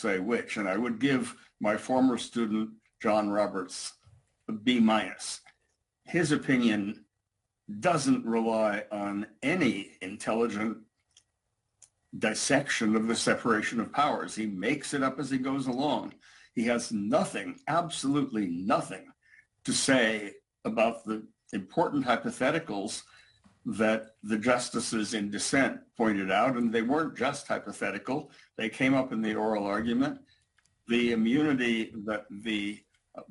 say which, and I would give my former student, John Roberts, a B-. His opinion doesn't rely on any intelligent dissection of the separation of powers. He makes it up as he goes along. He has nothing, absolutely nothing, to say about the important hypotheticals that the justices in dissent pointed out, and they weren't just hypothetical. They came up in the oral argument. The immunity that the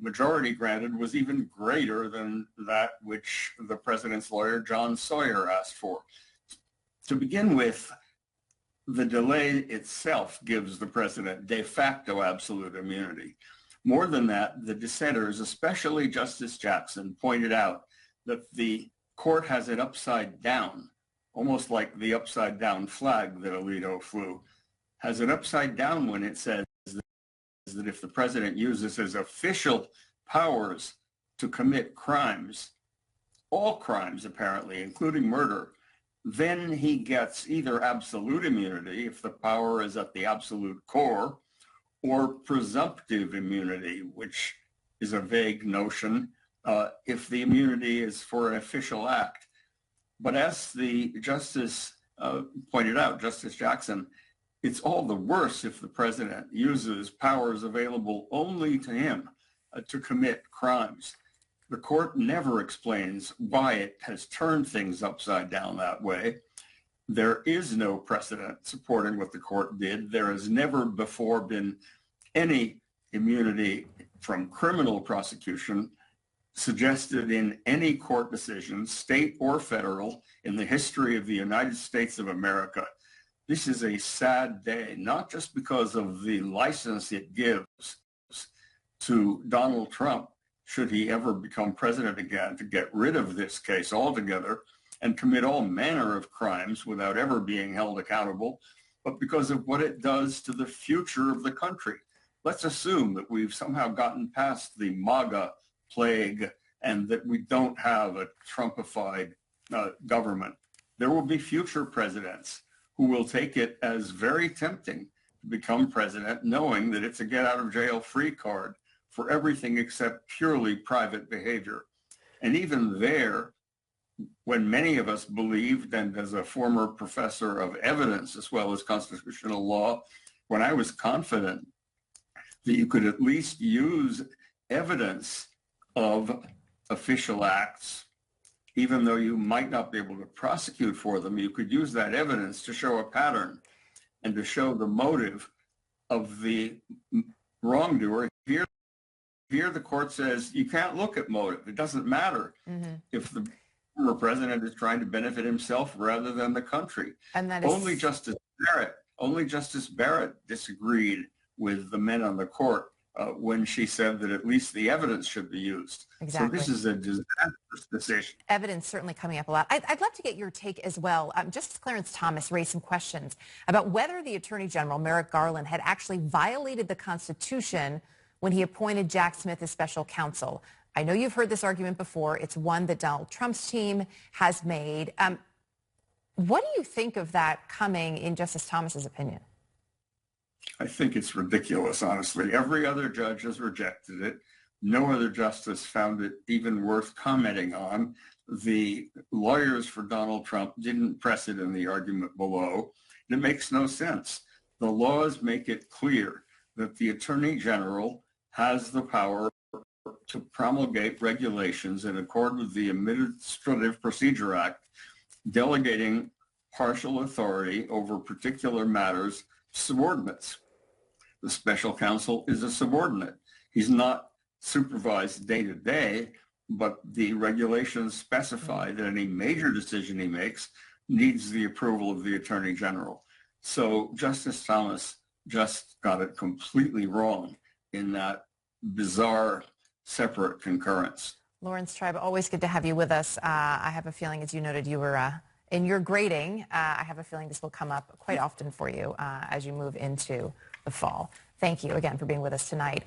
majority granted was even greater than that which the president's lawyer, John Sawyer, asked for. To begin with, the delay itself gives the president de facto absolute immunity. More than that, the dissenters, especially Justice Jackson, pointed out that the court has it upside down, almost like the upside down flag that Alito flew, has it upside down when it says that if the president uses his official powers to commit crimes, all crimes apparently, including murder, then he gets either absolute immunity if the power is at the absolute core, or presumptive immunity, which is a vague notion, if the immunity is for an official act. But as the justice pointed out, Justice Jackson, it's all the worse if the president uses powers available only to him to commit crimes. The court never explains why it has turned things upside down that way. There is no precedent supporting what the court did. There has never before been any immunity from criminal prosecution suggested in any court decision, state or federal, in the history of the United States of America. This is a sad day, not just because of the license it gives to Donald Trump, should he ever become president again, to get rid of this case altogether and commit all manner of crimes without ever being held accountable, but because of what it does to the future of the country. Let's assume that we've somehow gotten past the MAGA plague and that we don't have a Trumpified government. There will be future presidents who will take it as very tempting to become president, knowing that it's a get out of jail free card for everything except purely private behavior. And even there, when many of us believed, and as a former professor of evidence as well as constitutional law, when I was confident that you could at least use evidence of official acts, even though you might not be able to prosecute for them, you could use that evidence to show a pattern and to show the motive of the wrongdoer. Here the court says you can't look at motive. It doesn't matter if the former president is trying to benefit himself rather than the country. And that is only Justice Barrett disagreed with the men on the court when she said that at least the evidence should be used. Exactly. So this is a disastrous decision. Evidence certainly coming up a lot. I'd love to get your take as well. Justice Clarence Thomas raised some questions about whether the Attorney General, Merrick Garland, had actually violated the Constitution when he appointed Jack Smith as special counsel. I know you've heard this argument before. It's one that Donald Trump's team has made. What do you think of that coming in Justice Thomas's opinion? I think it's ridiculous, honestly. Every other judge has rejected it. No other justice found it even worth commenting on. The lawyers for Donald Trump didn't press it in the argument below. It makes no sense. The laws make it clear that the Attorney General has the power to promulgate regulations in accord with the Administrative Procedure Act, delegating partial authority over particular matters to subordinates. The special counsel is a subordinate. He's not supervised day to day, but the regulations specify that any major decision he makes needs the approval of the Attorney General. So Justice Thomas just got it completely wrong in that bizarre separate concurrence. Laurence Tribe, always good to have you with us. I have a feeling, as you noted, you were in your grading. I have a feeling this will come up quite often for you as you move into the fall. Thank you again for being with us tonight.